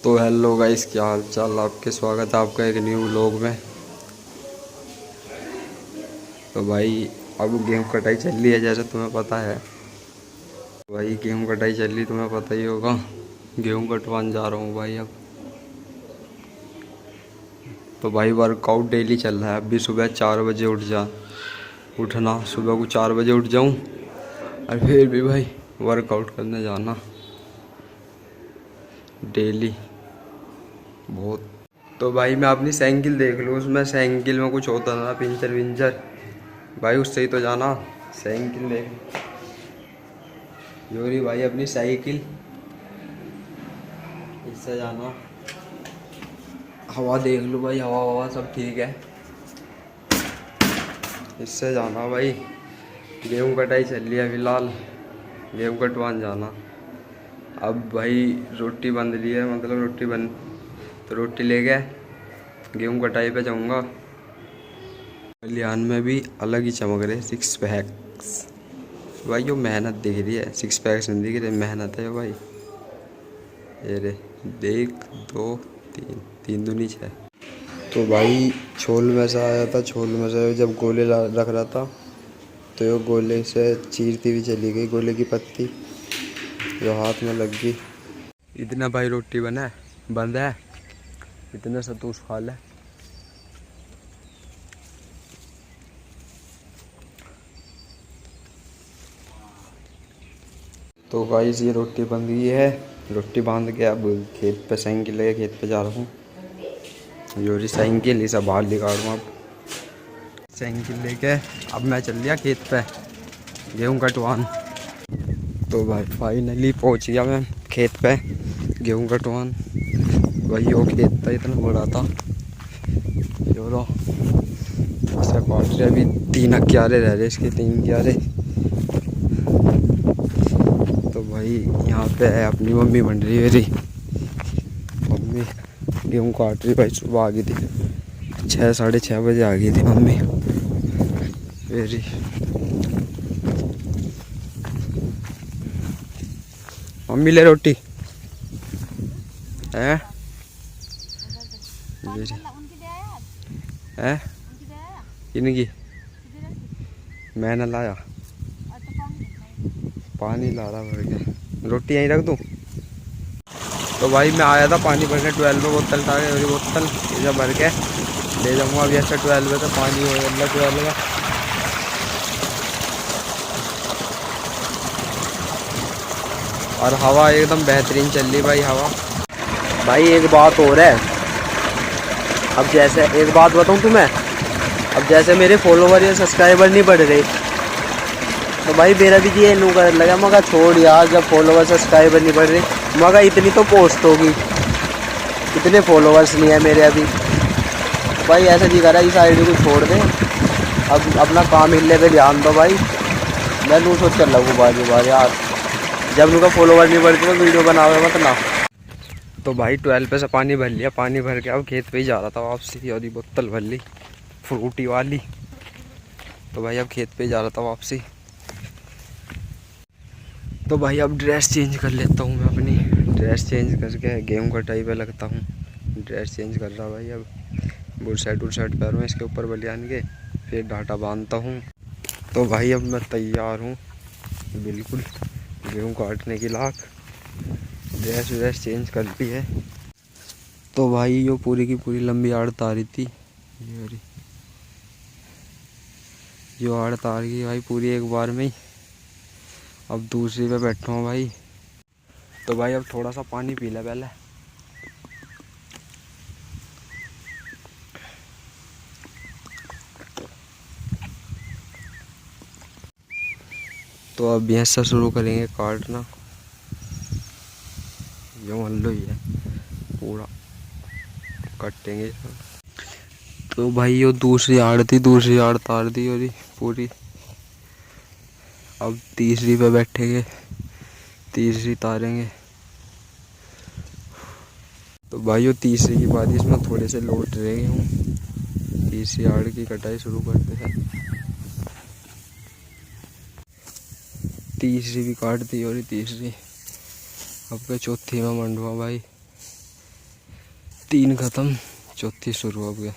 तो hello guys, क्या हाल चाल। आपके स्वागत है आपका एक न्यू व्लॉग में। तो भाई अब गेहूँ कटाई चल रही है, जैसे तुम्हें पता है। भाई गेहूँ कटाई चल रही, तुम्हें पता ही होगा। गेहूँ कटवाने जा रहा हूँ भाई अब। तो भाई वर्कआउट डेली चल रहा है। अभी सुबह 4 बजे उठना, सुबह को 4 बजे उठ जाऊँ और फिर भी भाई वर्कआउट करने जाना डेली बहुत। तो भाई मैं अपनी साइकिल देख लूँ, उसमें साइकिल में कुछ होता ना, पिंचर विंचर, भाई उससे ही तो जाना। साइकिल देख योरी भाई, अपनी साइकिल, इससे जाना। हवा देख लो भाई, हवा हवा सब ठीक है, इससे जाना भाई। गेहूँ कटाई चल रही है फिलहाल, गेहूँ कटवान जाना। अब भाई रोटी बन रही है, मतलब रोटी बन, तो रोटी ले गए गेहूँ कटाई पे जाऊँगा। लिहान में भी अलग ही चमक रहे 6 पैक्स भाई। जो मेहनत दिख रही है, 6 पैक्स नहीं दिख रहे, मेहनत है भाई। ये रे देख, 2 3 दूनी 6। तो भाई छोल में से आया था, छोल में से जब गोले रख रहा था तो ये गोले से चीरती हुई चली गई, गोले की पत्ती जो हाथ में लग गई। इतना भाई रोटी बना है, बंद है, इतना सतूस खा ले। तो गाइस ये रोटी बन गई है, रोटी बांध के अब खेत पे साइकिल लेके खेत पे जा रहा हूँ। योरी साइकिल ये सब बाहर निकालूँ अब। साइकिल लेके अब मैं चल लिया खेत पे गेहूँ कटवान। तो भाई फाइनली पहुँच गया मैं खेत पे गेहूँ कटवान। भाई वो खेत था इतना बड़ा था, जो लो इसे काट रहे। अभी 3 क्यारे रह रहे, इसके 3 क्यारे। तो भाई यहाँ पे है अपनी मम्मी बन रही है मेरी। मम्मी गेहूँ काट रही भाई। सुबह आ गई थी 6 साढ़े 6 बजे आ गई थी मम्मी मेरी। मम्मी ले रोटी है, है इनकी मैंने लाया, पानी ला रहा भर के। रोटी यहीं रख दूँ। तो भाई मैं आया था पानी भर के 12 में, बोतल था मेरी बोतल, इसे भर के ले जाऊँगा अभी। अच्छा 12 में तो पानी हो गया 12 का। और हवा एकदम बेहतरीन चल रही भाई हवा। भाई एक बात और है, अब जैसे एक बात बताऊँ तुम्हें, अब जैसे मेरे फॉलोवर या सब्सक्राइबर नहीं बढ़ रहे, तो भाई मेरा भी ये नू कर लगा, मगर छोड़ यार, जब फॉलोवर सब्सक्राइबर नहीं बढ़ रहे, मगर इतनी तो पोस्ट होगी, इतने फॉलोवर्स नहीं है मेरे अभी। भाई ऐसा नहीं करा, इस आईडी को छोड़ दे, अब अपना काम हिले पे ध्यान दो भाई। मैं नू सोच कर लगूँ बार यार, जब उनका फॉलोवर नहीं बढ़ते तो वीडियो बनावे मत ना। तो भाई 12 पे से पानी भर लिया, पानी भर के अब खेत पे ही जा रहा था वापसी, और ये बोतल भर ली फ्रूटी वाली। तो भाई अब खेत पे ही जा रहा था वापसी। तो भाई अब ड्रेस चेंज कर लेता हूँ मैं अपनी, ड्रेस चेंज करके गेहूँ कटाई पे लगता हूँ। ड्रेस चेंज कर रहा भाई अब, बुरशर्ट पहनूँ इसके ऊपर बलियान के, फिर डाटा बांधता हूँ। तो भाई अब मैं तैयार हूँ बिल्कुल गेहूँ काटने की लाख। ड्रेस व्रेस चेंज कर ली है। तो भाई यो पूरी की पूरी लंबी आड़ तारी थी, जो आड़ तार गई भाई पूरी एक बार में ही। अब दूसरी पे बैठा हूँ भाई। तो भाई अब थोड़ा सा पानी पी ले पहले। तो अब भैंस से शुरू करेंगे काटना, जो हल्लो ही है पूरा काटेंगे। तो भाई यो दूसरी आड़ थी, दूसरी आड़ तार दी और पूरी। अब तीसरी पे बैठेंगे, तीसरी तारेंगे। तो भाई यो तीसरी की बात, इसमें थोड़े से लोट रहे हूँ। तीसरी आड़ की कटाई शुरू करते हैं। तीसरी भी काट दी और तीसरी, अब के चौथी में मंडवा भाई। 3 खत्म, चौथी शुरू हो गया।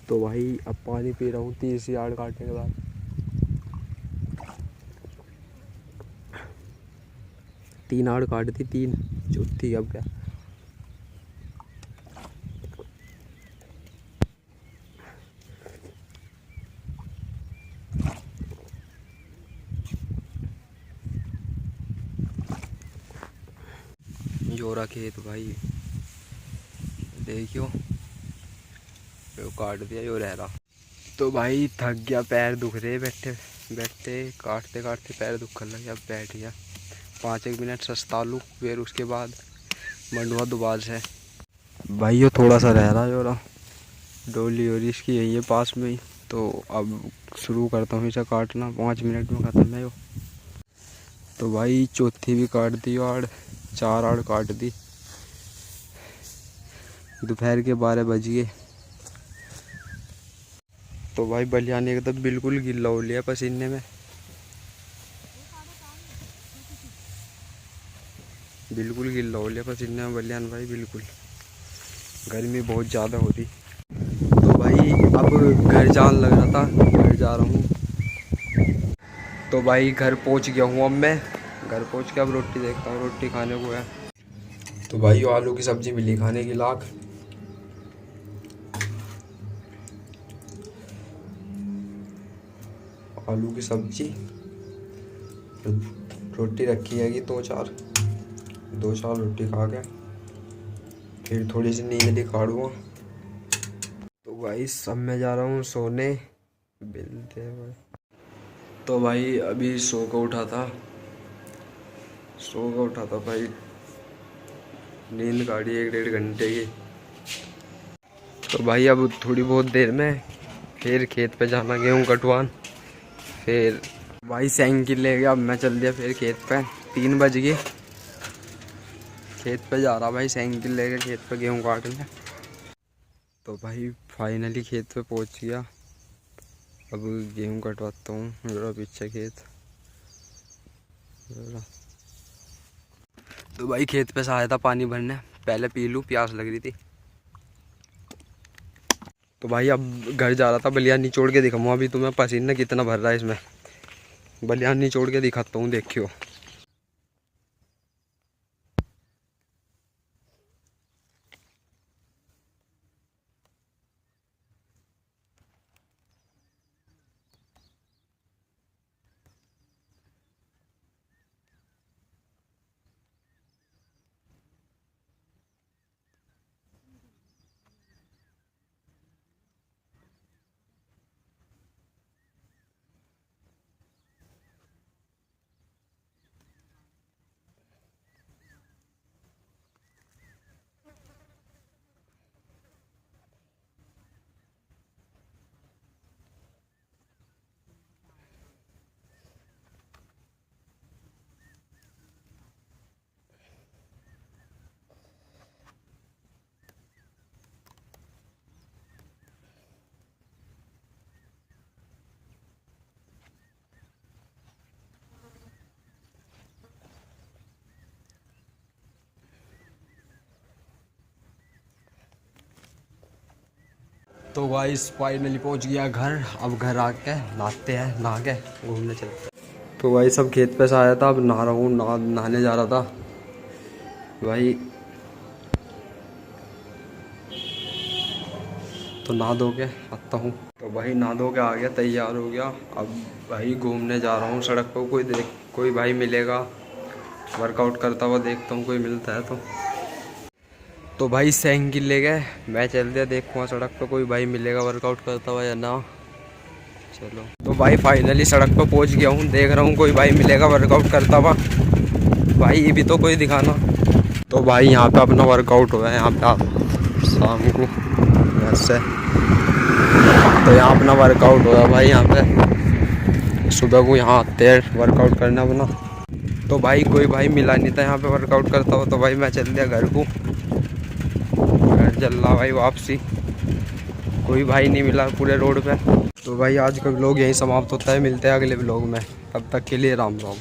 तो भाई अब पानी पी रहा हूँ 30 यार्ड काटने के बाद। 3 यार्ड काट दी, 3 चौथी अब क्या। जोरा खेत भाई देखियो, वो काट दिया जो रह रहा। तो भाई थक गया, पैर दुख रहे बैठे बैठे, काटते काटते पैर दुखने लगे। अब बैठ गया 5-1 मिनट सस्ता लूँ, फिर उसके बाद मंडवा दोबारा से। भाई ये थोड़ा सा रह रहा है जोरा, डोली और इसकी यही है पास में ही। तो अब शुरू करता हूँ इसे काटना, 5 मिनट में ख़त्म है वो। तो भाई चौथी भी काट दी आड़, 4 आड़ काट दी। दोपहर के 12 बज गए। तो भाई बलियान एकदम बिल्कुल गिल्ला हो लिया पसीने में, बिल्कुल गिल्ला हो लिया पसीने में बलियान भाई, बिल्कुल। गर्मी बहुत ज़्यादा हो रही। तो भाई अब घर जान लग रहा था, घर जा रहा हूँ। तो भाई घर पहुँच गया हूँ अब मैं। घर पहुँच के अब रोटी देखता हूँ, रोटी खाने को है। तो भाई आलू की सब्ज़ी मिली खाने की लाख। आलू की सब्जी, रोटी रखी है कि 2-4 रोटी खा के फिर थोड़ी सी नींद निकालूंगा। तो भाई सब मैं जा रहा हूँ सोने, मिलते हैं भाई। तो भाई अभी सो कर उठा था भाई, नींद काटी 1-1.5 घंटे की। तो भाई अब थोड़ी बहुत देर में फिर खेत पे जाना, गेहूँ कटवान। फिर भाई साइकिल ले गया, अब मैं चल दिया फिर खेत पे। 3 बज गए, खेत पे जा रहा भाई साइकिल लेके खेत पे गेहूँ काटने। तो भाई फाइनली खेत पे पहुंच गया, अब गेहूँ कटवाता हूँ। मेरा पीछे खेत। तो भाई खेत पे से आया था पानी भरने, पहले पी लूँ, प्यास लग रही थी। तो भाई अब घर जा रहा था, बलियान निचोड़ के दिखाऊंगा अभी तुम्हें पसीना कितना भर रहा है इसमें। बलियान निचोड़ के दिखाता हूँ, देखियो। तो गाइस फाइनली पहुंच गया घर। अब घर आके नहाते हैं, नहा के घूमने चलते हैं। तो भाई सब खेत पे से आया था, अब नहा रहा हूँ, नहाने जा रहा था भाई। तो नहा धो के आता हूँ। तो भाई नहा धो के आ गया, तैयार हो गया। अब भाई घूमने जा रहा हूँ सड़क पर, कोई भाई मिलेगा वर्कआउट करता हुआ, देखता हूँ कोई मिलता है तो भाई साइकिल ले गए, मैं चल दिया, देखूँगा सड़क पे कोई भाई मिलेगा वर्कआउट करता हुआ या ना। चलो तो भाई फाइनली सड़क पे पहुंच गया हूँ, देख रहा हूँ कोई भाई मिलेगा वर्कआउट करता हुआ। भाई ये भी तो कोई दिखाना। तो भाई यहाँ पे अपना वर्कआउट हुआ है, यहाँ पे आप शाम को ऐसे। तो यहाँ अपना वर्कआउट हुआ भाई, यहाँ पे सुबह को यहाँ आते हैं वर्कआउट करना अपना। तो भाई कोई भाई मिला नहीं था यहाँ पे वर्कआउट करता हुआ, तो भाई मैं चल दिया घर को। चल रहा भाई वापसी, कोई भाई नहीं मिला पूरे रोड पे। तो भाई आज का व्लॉग यहीं समाप्त होता है, मिलते हैं अगले व्लॉग में, तब तक के लिए राम राम।